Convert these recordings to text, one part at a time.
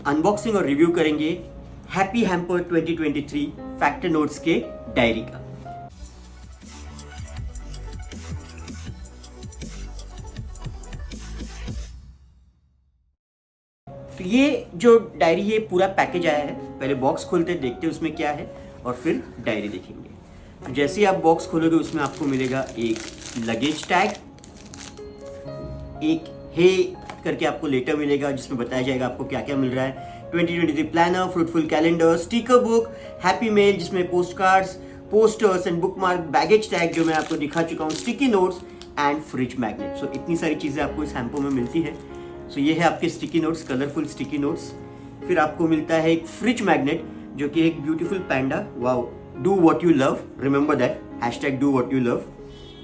Unboxing और review करेंगे happy hamper 2023 factor notes के डायरी का। तो ये जो डायरी है पूरा पैकेज आया है। पहले बॉक्स खोलते देखते हैं उसमें क्या है और फिर डायरी देखेंगे। तो जैसे ही आप बॉक्स खोलोगे उसमें आपको मिलेगा एक लगेज टैग, एक हे करके आपको लेटर मिलेगा जिसमें बताया जाएगा आपको क्या क्या मिल रहा है। 2023 planner, fruitful calendar, sticker book, happy mail जिसमें postcards, posters and bookmark, baggage tag जो मैं आपको दिखा चुका हूँ, sticky notes and fridge magnet. So इतनी सारी चीज़ें आपको इस हैम्पर में मिलती है। सो ये है आपके sticky notes, colourful sticky notes. फिर आपको मिलता है एक फ्रिज मैग्नेट जो कि एक beautiful panda, wow, do what you love, remember that, hashtag do what you love.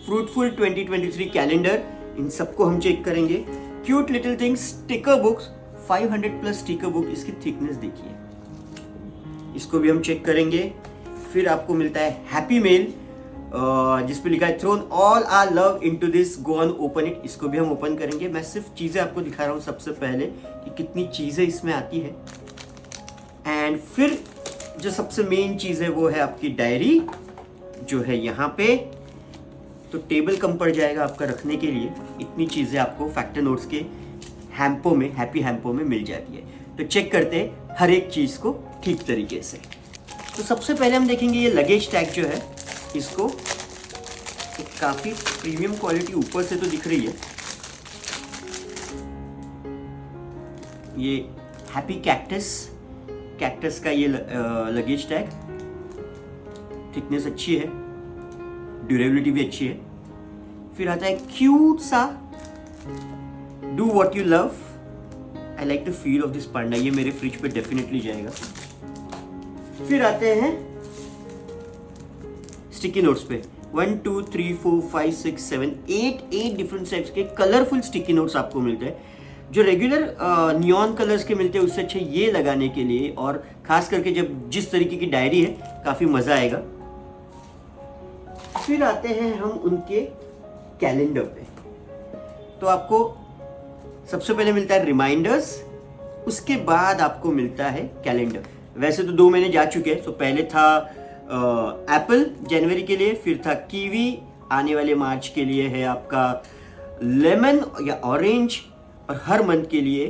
Fruitful 2023 calendar, इन सबको हम चेक करेंगे। Cute little things, sticker books, 500 plus sticker book, इसकी थिकनेस देखिए, इसको भी हम चेक करेंगे। फिर आपको मिलता है हैप्पी मेल जिसपे लिखा है thrown all our love into this, go on open it, इसको भी हम ओपन करेंगे। मैं सिर्फ चीजें आपको दिखा रहा हूँ सबसे पहले कि कितनी चीजें इसमें आती है। एंड फिर जो सबसे मेन चीज है वो है आपकी डायरी जो है यहाँ पे। तो टेबल कम पड़ जाएगा आपका रखने के लिए। इतनी चीजें आपको फैक्टर नोट्स के हैम्पो में, हैप्पी हैम्पो में मिल जाती है। तो चेक करते हैं हर एक चीज को ठीक तरीके से। तो सबसे पहले हम देखेंगे ये लगेज टैग जो है, इसको तो काफी प्रीमियम क्वालिटी ऊपर से तो दिख रही है। ये हैप्पी कैक्टस का ये लगेज टैग, थिकनेस अच्छी है, ड्यूरेबिलिटी भी अच्छी है। फिर आता है क्यूट सा do what you love, I like the feel of this panda, ये मेरे फ्रिज पे डेफिनेटली जाएगा। फिर आते हैं स्टिकी नोट्स पे, 1 2 3 4 5 6 7 8 डिफरेंट टाइप्स के कलरफुल स्टिकी नोट्स आपको मिलते हैं। जो रेगुलर नियॉन कलर्स के मिलते हैं उससे अच्छे ये लगाने के लिए, और खास करके जब जिस तरीके की डायरी है काफी मजा आएगा। फिर आते हैं हम उनके कैलेंडर पे। तो आपको सबसे पहले मिलता है रिमाइंडर्स, उसके बाद आपको मिलता है कैलेंडर। वैसे तो 2 महीने जा चुके हैं। तो पहले था एप्पल जनवरी के लिए, फिर था कीवी आने वाले मार्च के लिए, है आपका लेमन या ऑरेंज, और हर मंथ के लिए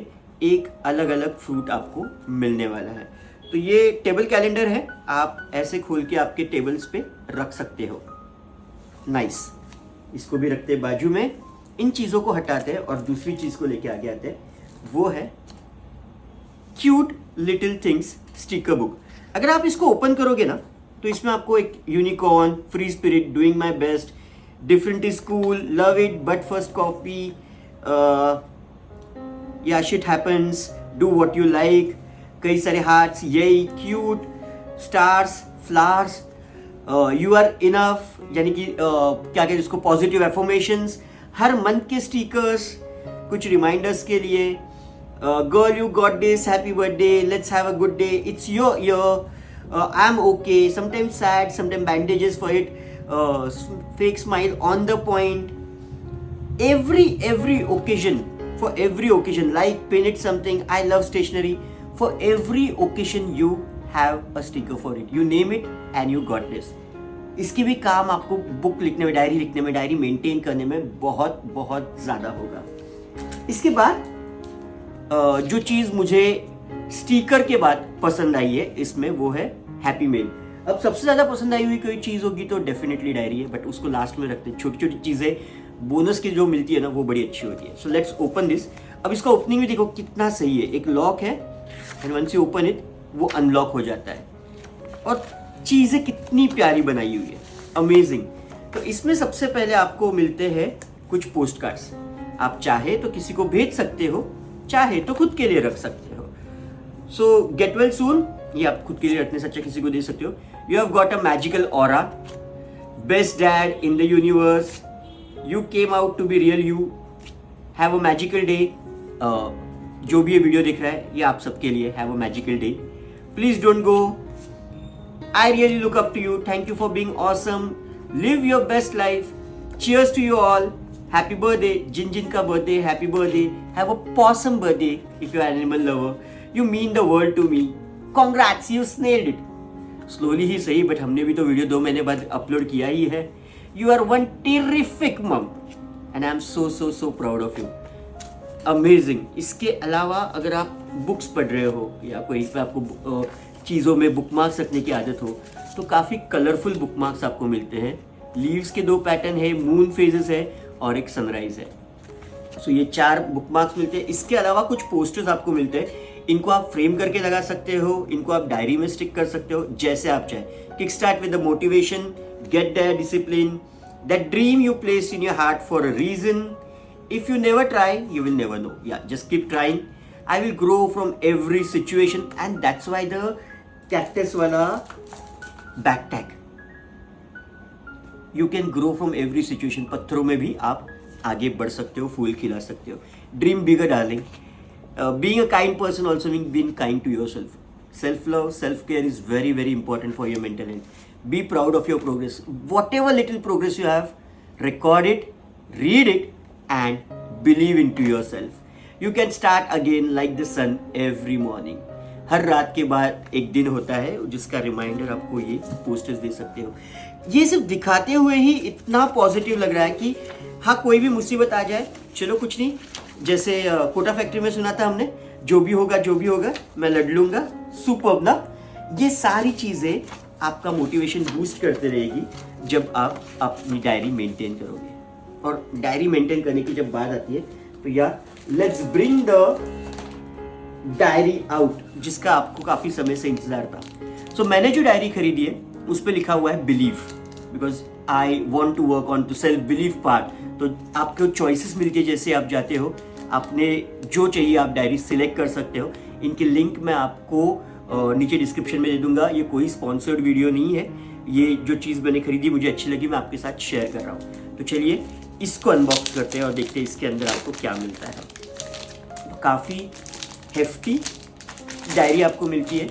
एक अलग अलग फ्रूट आपको मिलने वाला है। तो ये टेबल कैलेंडर है, आप ऐसे खोल के आपके टेबल्स पे रख सकते हो। नाइस, इसको भी रखते हैं बाजू में। इन चीज़ों को हटाते हैं और दूसरी चीज़ को लेके आगे आते हैं, वो है cute little things sticker book. अगर आप इसको ओपन करोगे ना तो इसमें आपको एक unicorn, free spirit, doing my best, different is cool, love it, but first copy, या shit happens, do what you like, कई सारे हार्ट्स, यही cute, stars, flowers, you are enough, यानी कि क्या कहते हैं इसको, पॉजिटिव एफर्मेशंस, हर मंथ के स्टिकर्स, कुछ रिमाइंडर्स के लिए, girl you got this, happy birthday, let's have a good day, it's your year, I am okay, sometimes sad, sometimes bandages for it, fake smile on the point, every occasion, for every occasion, like pin it something, I love stationery, for every occasion you have a sticker for it, you name it and you got this। इसकी भी काम आपको book लिखने में, diary लिखने में, diary maintain करने में बहुत बहुत ज़्यादा होगा। इसके बाद जो चीज़ मुझे स्टिकर के बाद पसंद आई है इसमें, वो है हैप्पी मेल। अब सबसे ज़्यादा पसंद आई हुई कोई चीज़ होगी तो डेफिनेटली डायरी है, बट उसको लास्ट में रखते हैं। छोटी छोटी चीज़ें बोनस की जो मिलती है ना, वो बड़ी अच्छी होती है। So let's open this. अब इसका ओपनिंग भी देखो कितना सही है, एक लॉक है and once you open it वो अनलॉक हो जाता है, और चीज़ें कितनी प्यारी बनाई हुई है, अमेजिंग। तो इसमें सबसे पहले आपको मिलते हैं कुछ पोस्ट कार्ड्स। आप चाहे तो किसी को भेज सकते हो, चाहे तो खुद के लिए रख सकते हो। सो गेट वेल सून, ये आप खुद के लिए रखने से अच्छा किसी को दे सकते हो। You have got a magical aura, best dad in the universe, you came out to be real you, have a magical day. जो भी ये वीडियो देख रहा है ये आप सबके लिए, have a magical day, please don't go, I really look up to you, thank you for being awesome, live your best life, cheers to you all, happy birthday, जिन जिन का birthday, happy birthday, have a pawsome birthday if you are animal lover, you mean the world to me, congrats you snailed it. Slowly ही सही, but हमने भी तो video 2 महीने बाद अपलोड किया ही है। यू आर वन टेरिफिक मम and I am so so so proud of you, amazing. इसके अलावा अगर आप बुक्स पढ़ रहे हो या कोई पे आपको चीज़ों में बुकमार्क्स रखने की आदत हो, तो काफ़ी कलरफुल बुकमार्क्स आपको मिलते हैं। लीव्स के 2 पैटर्न है, मून फेजेस है और एक सनराइज है। सो ये 4 बुकमार्क्स मिलते हैं। इसके अलावा कुछ पोस्टर्स आपको मिलते हैं, इनको आप फ्रेम करके लगा सकते हो, इनको आप डायरी में स्टिक कर सकते हो, जैसे आप चाहे। Kick start with the motivation, get that discipline, that dream you place in your heart for a reason, if you never try you will never know. Yeah, just keep trying. I will grow from every situation, and that's why the cactus wala back tag, you can grow from every situation. पत्थरों में भी आप आगे बढ़ सकते हो, फूल खिला सकते हो। Dream bigger darling. Being a kind person also means being kind to yourself. Self love, self care is very very important for your mental health. Be proud of your progress. Whatever little progress you have, record it, read it and believe into yourself. You can start again like the sun every morning. हर रात के बाद एक दिन होता है जिसका reminder आपको ये पोस्टर्स दे सकते हो। ये सिर्फ दिखाते हुए ही इतना पॉजिटिव लग रहा है कि हाँ, कोई भी मुसीबत आ जाए, चलो कुछ नहीं, जैसे कोटा फैक्ट्री में सुना था हमने, जो भी होगा मैं लड़ लूंगा, सुपर्ब ना। ये सारी चीज़ें आपका मोटिवेशन बूस्ट करते रहेगी जब आप अपनी डायरी मेंटेन करोगे। और डायरी मेंटेन करने की जब बात आती है तो यार, let's bring the diary out, जिसका आपको काफी समय से इंतजार था। सो मैंने जो डायरी खरीदी है उस पर लिखा हुआ है believe, because I want to work on to self believe part. तो आपको चॉइसेस मिलती है, जैसे आप जाते हो, आपने जो चाहिए आप डायरी सिलेक्ट कर सकते हो। इनकी लिंक मैं आपको नीचे डिस्क्रिप्शन में दे दूंगा। ये कोई स्पॉन्सर्ड वीडियो नहीं है, ये जो चीज़ मैंने खरीदी मुझे अच्छी लगी, मैं आपके साथ शेयर कर रहा हूँ। तो चलिए इसको अनबॉक्स करते हैं और देखते हैं इसके अंदर आपको क्या मिलता है। तो काफ़ी हेफ्टी डायरी आपको मिलती है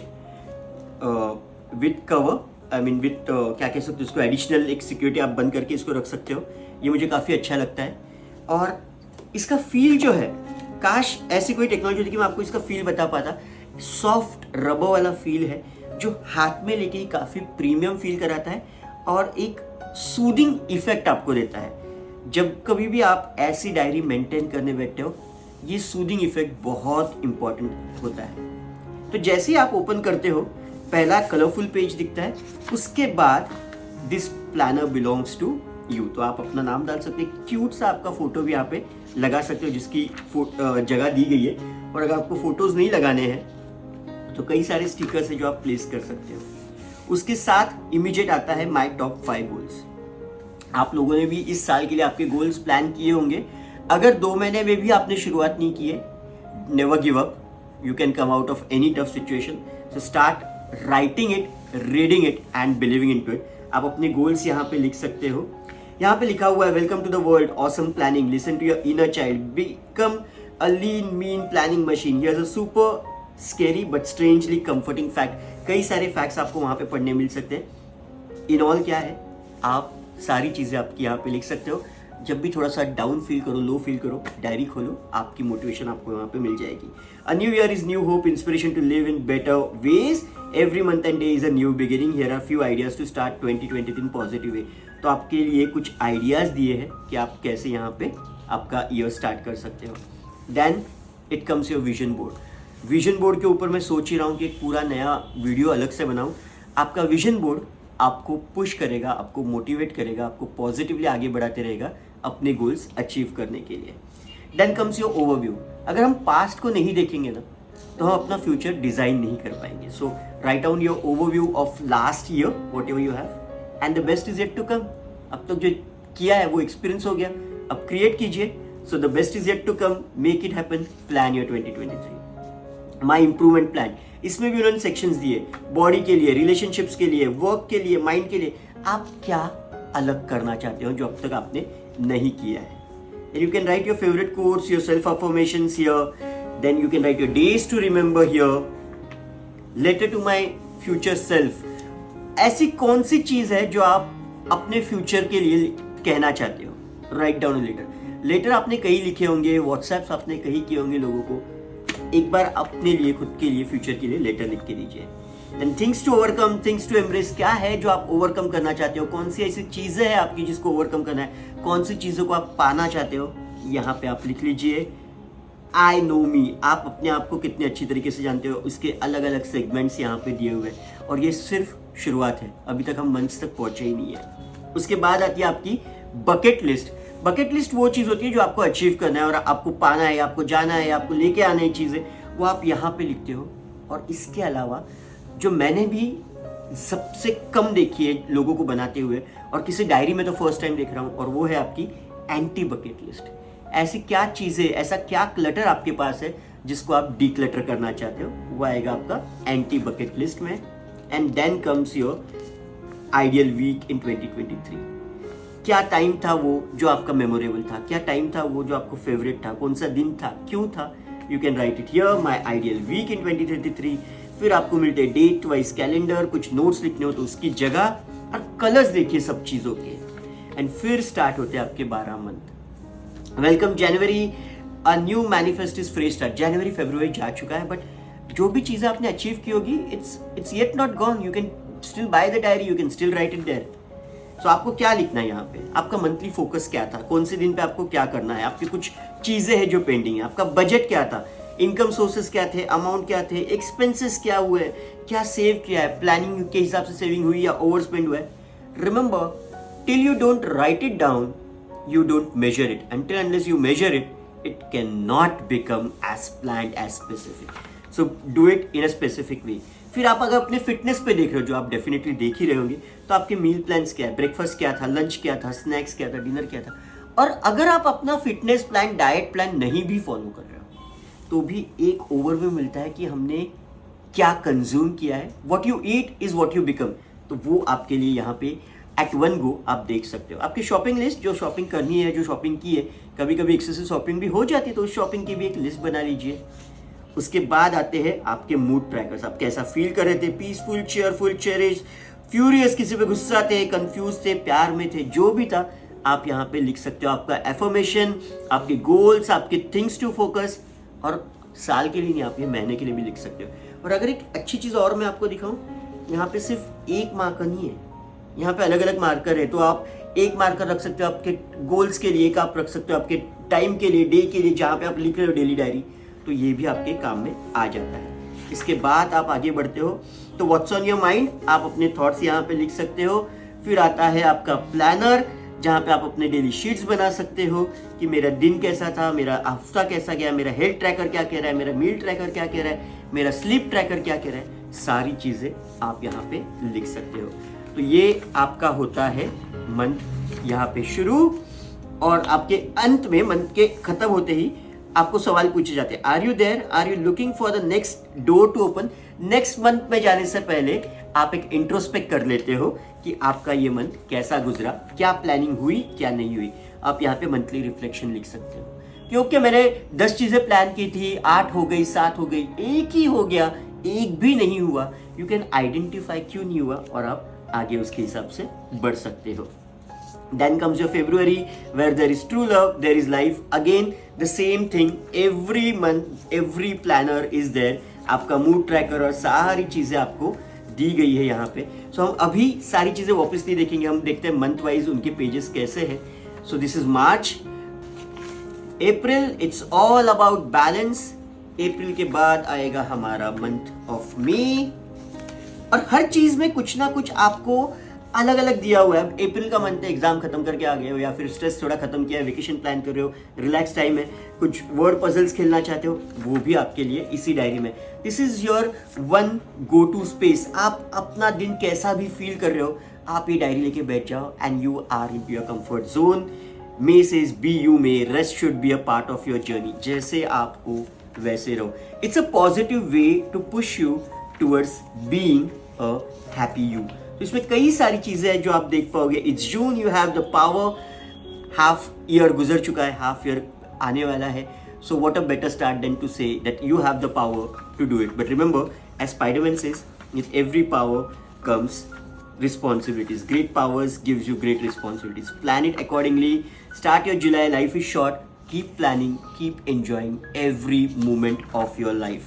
with cover, I mean with क्या कह सकते हो इसको, एडिशनल एक सिक्योरिटी आप बंद करके इसको रख सकते हो। ये मुझे काफ़ी अच्छा लगता है। और इसका फील जो है, काश ऐसी कोई टेक्नोलॉजी होती कि मैं आपको इसका फील बता पाता। सॉफ्ट रबर वाला फील है जो हाथ में लेके काफ़ी प्रीमियम फील कराता है और एक सूदिंग इफेक्ट आपको देता है। जब कभी भी आप ऐसी डायरी मेंटेन करने बैठते हो, ये सूदिंग इफेक्ट बहुत इंपॉर्टेंट होता है। तो जैसे ही आप ओपन करते हो, पहला कलरफुल पेज दिखता है, उसके बाद this planner belongs to you. तो आप अपना नाम डाल सकते हैं, क्यूट सा आपका फोटो भी यहाँ पे लगा सकते हो जिसकी जगह दी गई है। और अगर आपको फोटोज नहीं लगाने हैं तो कई सारे स्टिकर्स हैं जो आप प्लेस कर सकते हो। उसके साथ इमीडिएट आता है माई टॉप 5 गोल्स। आप लोगों ने भी इस साल के लिए आपके गोल्स प्लान किए होंगे। अगर 2 महीने में भी आपने शुरुआत नहीं की है, never give up, you can come out of any tough situation. So start writing it, reading it and believing into it. आप अपने गोल्स यहाँ पे लिख सकते हो। यहाँ पे लिखा हुआ है, welcome to the world, awesome planning, listen to your inner child, become a lean mean planning machine, here's a super scary but strangely comforting fact. कई सारे फैक्ट्स आपको वहाँ पे पढ़ने मिल सकते हैं। इन ऑल क्या है, आप सारी चीज़ें आपकी यहाँ पे लिख सकते हो। जब भी थोड़ा सा डाउन फील करो, लो फील करो, डायरी खोलो, आपकी मोटिवेशन आपको वहाँ पे मिल जाएगी। A new year is new hope, inspiration to live in better ways, every month and day is a new beginning, here are few ideas to start 2023 in positive way. तो आपके लिए कुछ आइडियाज दिए हैं कि आप कैसे यहाँ पे आपका ईयर स्टार्ट कर सकते हो। Then it comes your vision board. Vision board के ऊपर मैं सोच ही रहा हूँ कि एक पूरा नया वीडियो अलग से बनाऊँ। आपका विजन बोर्ड आपको पुश करेगा, आपको मोटिवेट करेगा, आपको पॉजिटिवली आगे बढ़ाते रहेगा अपने गोल्स अचीव करने के लिए। Then comes your overview. अगर हम पास्ट को नहीं देखेंगे ना, तो हम अपना फ्यूचर डिजाइन नहीं कर पाएंगे। So write down your overview of last year, whatever you have, and the best is yet to come. अब तक जो किया है वो एक्सपीरियंस हो गया, अब क्रिएट कीजिए। So the best is yet to come, make it happen, plan your 2023। My improvement plan, इसमें भी उन्होंने सेक्शंस दिए, बॉडी के लिए, रिलेशनशिप्स के लिए, वर्क के लिए, माइंड के लिए। आप क्या अलग करना चाहते हो जो अब तक आपने नहीं किया है। You can write your favourite quotes, your self affirmations here, then you can write your days to remember here, letter to my future self. ऐसी कौन सी चीज है जो आप अपने फ्यूचर के लिए कहना चाहते हो, राइट डाउन लेटर। लेटर आपने कई लिखे होंगे, व्हाट्सएप्स आपने कई किए होंगे लोगों को, एक बार अपने लिए, खुद के लिए, फ्यूचर के लिए लेटर लिख के दीजिए। Then things to overcome, things to embrace, क्या है जो आप ओवरकम करना चाहते हो, कौन सी ऐसी चीजें हैं आपकी जिसको ओवरकम करना है, कौन सी चीजों को आप पाना चाहते हो, यहाँ पे आप लिख लीजिए। आई नो मी, आप अपने आप को कितने अच्छी तरीके से जानते हो, उसके अलग अलग सेगमेंट्स यहाँ पे दिए हुए हैं, और ये सिर्फ शुरुआत है, अभी तक हम मंच तक पहुंचे ही नहीं है। उसके बाद आती है आपकी बकेट लिस्ट। बकेट लिस्ट वो चीज़ होती है जो आपको अचीव करना है और आपको पाना है, आपको जाना है, आपको लेके आना है चीज़ें, वो आप यहाँ पे लिखते हो। और इसके अलावा जो मैंने भी सबसे कम देखी है लोगों को बनाते हुए, और किसी डायरी में तो फर्स्ट टाइम देख रहा हूँ, और वो है आपकी एंटी बकेट लिस्ट। ऐसी क्या चीज़ें, ऐसा क्या क्लटर आपके पास है जिसको आप डीक्लटर करना चाहते हो, वो आएगा आपका एंटी बकेट लिस्ट में। And then comes your ideal week in 2023। क्या टाइम था वो जो आपका मेमोरेबल था, क्या टाइम था वो जो आपको फेवरेट था, कौन सा दिन था, क्यों था, you can write it here, my ideal week in 2023। फिर आपको मिलते डेट वाइज कैलेंडर, कुछ नोट्स लिखने हो तो उसकी जगह, और कलर्स देखिए सब चीज़ों के। एंड फिर स्टार्ट होते हैं आपके 12 month. Welcome January, a new manifest is fresh start. जनवरी फरवरी जा चुका है, बट जो भी चीज़ें आपने अचीव की होगी, it's yet not gone, you can still buy the diary, you can still write it there. So आपको क्या लिखना है यहाँ पे, आपका मंथली फोकस क्या था, कौन से दिन पे आपको क्या करना है, आपकी कुछ चीजें हैं जो पेंडिंग है, आपका बजट क्या था, इनकम सोर्सेस क्या थे, अमाउंट क्या थे, एक्सपेंसेस क्या हुए, क्या सेव किया है, प्लानिंग के हिसाब से सेविंग हुई या ओवर स्पेंड हुआ है। Remember, till you don't write it down, you don't measure it. Until unless you measure it, it cannot become as planned, as specific. So do it in a specific way. फिर आप अगर अपने fitness पे देख रहे हो, जो आप डेफिनेटली देख ही रहे होंगे, तो आपके मील प्लान्स क्या है, ब्रेकफास्ट क्या था, लंच क्या था, स्नैक्स क्या था, डिनर क्या था। और अगर आप अपना फिटनेस प्लान, डाइट प्लान नहीं भी फॉलो कर रहे हो, तो भी एक ओवरव्यू मिलता है कि हमने क्या कंज्यूम किया है। What you eat is what you become. तो वो आपके लिए यहाँ पे एट वन गो आप देख सकते हो। आपकी शॉपिंग लिस्ट, जो शॉपिंग करनी है, जो शॉपिंग की है, कभी कभी एक्सेसिव शॉपिंग भी हो जाती है, तो उस शॉपिंग की भी एक लिस्ट बना लीजिए। उसके बाद आते हैं आपके मूड ट्रैकर्स। आप कैसा फील कर रहे थे, पीसफुल, चेयरफुल, चेरिश, फ्यूरियस, किसी पे गुस्सा थे, कंफ्यूज थे, प्यार में थे, जो भी था आप यहाँ पे लिख सकते हो। आपका एफर्मेशन, आपके गोल्स, आपके थिंग्स टू फोकस, और साल के लिए नहीं, आप ये महीने के लिए भी लिख सकते हो। और अगर एक अच्छी चीज़ और मैं आपको दिखाऊं, यहाँ पे सिर्फ एक मार्कर नहीं है, यहाँ पे अलग अलग मार्कर है। तो आप एक मार्कर रख सकते हो आपके गोल्स के लिए, एक आप रख सकते हो आपके टाइम के लिए, डे के लिए, जहाँ पे आप लिख रहे हो डेली डायरी, तो ये भी आपके काम में आ जाता है। इसके बाद आप आगे बढ़ते हो तो व्हाट्स ऑन योर माइंड, आप अपने थॉट्स यहाँ पे लिख सकते हो। फिर आता है आपका प्लानर, जहाँ पे आप अपने डेली शीट्स बना सकते हो कि मेरा दिन कैसा था, मेरा हफ्ता कैसा गया, मेरा हेल्थ ट्रैकर क्या कह रहा है, मेरा मील ट्रैकर क्या कह रहा है, मेरा स्लीप ट्रैकर क्या कह रहा है। सारी चीज़ें आप यहाँ पे लिख सकते हो। तो ये आपका होता है मंथ यहाँ पे शुरू, और आपके अंत में, मंथ के खत्म होते ही आपको सवाल पूछे जाते हैं, are you there, are you looking for the next door to open. Next month में जाने से पहले आप एक इंट्रोस्पेक्ट कर लेते हो कि आपका ये मंथ कैसा गुजरा, क्या प्लानिंग हुई, क्या नहीं हुई। आप यहाँ पे मंथली रिफ्लेक्शन लिख सकते हो, क्योंकि मैंने 10 चीजें प्लान की थी, 8 हो गई, 7 हो गई, एक ही हो गया, एक भी नहीं हुआ। यू कैन आइडेंटिफाई क्यों नहीं हुआ, और आप आगे उसके हिसाब से बढ़ सकते हो। Then comes your February, where there is true love, there is life. Again, the same thing. Every month, every planner is there. आपका मूड ट्रैकर और सारी चीजें आपको दी गई है यहाँ पे। सो हम अभी सारी चीजें वापस नहीं देखेंगे, हम देखते हैं मंथ वाइज उनके पेजेस कैसे हैं। So this is March, April, it's all about balance. April के बाद आएगा हमारा मंथ ऑफ मई, और हर चीज में कुछ ना कुछ आपको अलग अलग दिया हुआ है। अप्रैल का मंथ है, एग्जाम खत्म करके आ गए हो, या फिर स्ट्रेस थोड़ा खत्म किया है, वेकेशन प्लान कर रहे हो, रिलैक्स टाइम है, कुछ वर्ड पजल्स खेलना चाहते हो, वो भी आपके लिए इसी डायरी में। This is your one go to space. आप अपना दिन कैसा भी फील कर रहे हो, आप ये डायरी लेके बैठ जाओ, and you are in your comfort zone. May says be you May, rest should be a part of your journey. जैसे आपको वैसे रहो। It's a positive way to push you towards being a happy you. तो इसमें कई सारी चीजें हैं जो आप देख पाओगे। It's June, you have the power, half year गुजर चुका है, हाफ ईयर आने वाला है। So what a better start then to say that you have the power to do it. But remember, as Spiderman says, with every power comes responsibilities. Great powers gives you great responsibilities. Plan it accordingly. Start your July. Life is short. Keep planning, keep enjoying every moment of your life.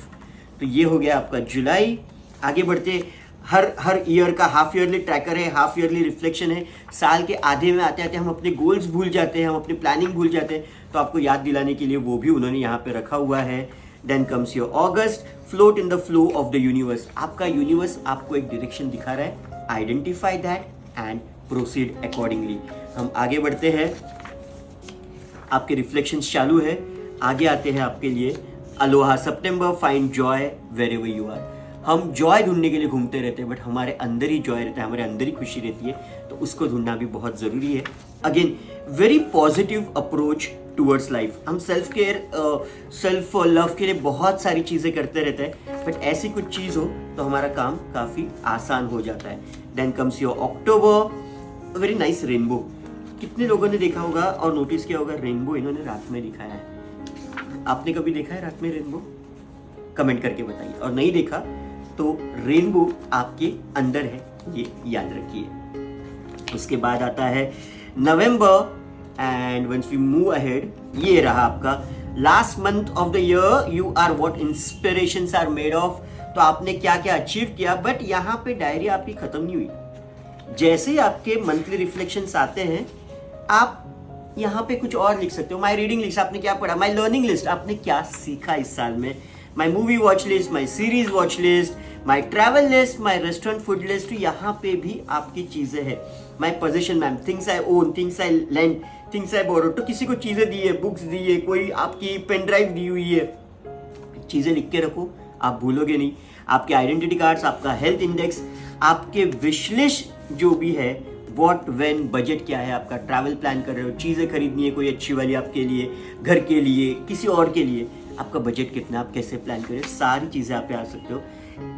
तो ये हो गया आपका जुलाई। आगे बढ़ते, हर year का half yearly tracker है, half yearly reflection है। साल के आधे में आते आते हम अपने गोल्स भूल जाते हैं, हम अपनी प्लानिंग भूल जाते हैं, तो आपको याद दिलाने के लिए वो भी उन्होंने यहाँ पे रखा हुआ है। Then comes your August, float in the flow of the universe. आपका यूनिवर्स आपको एक डायरेक्शन दिखा रहा है, identify that and proceed accordingly. हम आगे बढ़ते हैं, आपके रिफ्लेक्शंस चालू है। आगे आते हैं आपके लिए aloha September, find joy wherever you are. हम जॉय ढूंढने के लिए घूमते रहते हैं, बट हमारे अंदर ही जॉय रहता है, हमारे अंदर ही खुशी रहती है, तो उसको ढूंढना भी बहुत ज़रूरी है। Again very positive approach towards life. हम सेल्फ केयर, सेल्फ लव के लिए बहुत सारी चीज़ें करते रहते हैं, बट ऐसी कुछ चीज़ हो तो हमारा काम काफ़ी आसान हो जाता है। Then comes your October, very nice rainbow. कितने लोगों ने देखा होगा और नोटिस किया होगा, रेनबो इन्होंने रात में दिखाया है। आपने कभी देखा है रात में रेनबो? कमेंट करके बताइए, और नहीं देखा तो रेनबो आपके अंदर है, ये याद रखिए। उसके बाद आता है November, and once we move ahead, ये रहा आपका last month of the year. You are what inspirations are made of. तो आपने क्या क्या अचीव किया, बट यहाँ पे डायरी आपकी खत्म नहीं हुई। जैसे ही आपके मंथली रिफ्लेक्शंस आते हैं, आप यहाँ पे कुछ और लिख सकते हो। माई रीडिंग लिस्ट, आपने क्या पढ़ा। माई लर्निंग लिस्ट, आपने क्या सीखा इस साल में। My movie watch list, my series watch list, my travel list, my restaurant food list, यहाँ पे भी आपकी चीज़ें हैं। My possession ma'am, things I own, things I lend, things I borrow. तो किसी को चीज़ें दी है, बुक्स दी है, कोई आपकी पेन ड्राइव दी हुई है, चीज़ें लिख के रखो, आप भूलोगे नहीं। आपके आइडेंटिटी कार्ड्स, आपका हेल्थ इंडेक्स, आपके विश लिस्ट जो भी है, व्हाट व्हेन, बजट क्या है आपका, ट्रैवल प्लान कर रहे हो, चीज़ें खरीदनी है कोई अच्छी वाली आपके लिए, घर के लिए, किसी और के लिए, आपका बजट कितना, आप कैसे प्लान करें, सारी चीज़ें आप पे आ सकते हो।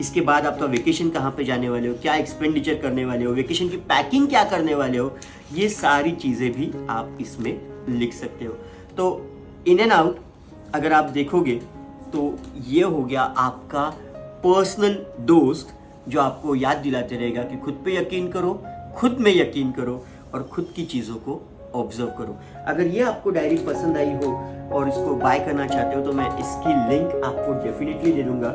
इसके बाद आपका वेकेशन कहाँ पे जाने वाले हो, क्या एक्सपेंडिचर करने वाले हो, वेकेशन की पैकिंग क्या करने वाले हो, ये सारी चीज़ें भी आप इसमें लिख सकते हो। तो इन एंड आउट अगर आप देखोगे तो ये हो गया आपका पर्सनल दोस्त, जो आपको याद दिलाते रहेगा कि खुद पे यकीन करो, खुद में यकीन करो, और खुद की चीज़ों को ऑब्जर्व करो। अगर ये आपको डायरी पसंद आई हो और इसको बाय करना चाहते हो, तो मैं इसकी लिंक आपको डेफिनेटली दे दूंगा।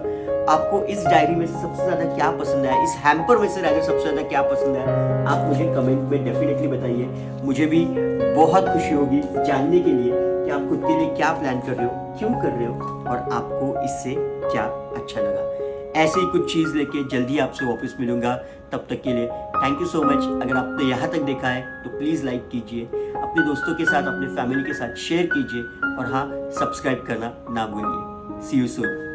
आपको इस डायरी में से सबसे ज़्यादा क्या पसंद है, इस हैम्पर में से अगर सबसे ज़्यादा क्या पसंद है, आप मुझे कमेंट में डेफिनेटली बताइए। मुझे भी बहुत खुशी होगी जानने के लिए कि आप खुद के लिए क्या प्लान कर रहे हो, क्यों कर रहे हो, और आपको इससे क्या अच्छा लगा। ऐसे ही कुछ चीज़ लेके जल्दी आपसे वापस मिलूंगा। तब तक के लिए थैंक यू सो मच। अगर आपने यहाँ तक देखा है तो प्लीज़ लाइक कीजिए, अपने दोस्तों के साथ, अपने फैमिली के साथ शेयर कीजिए, और हाँ, सब्सक्राइब करना ना भूलिए। सी यू सून।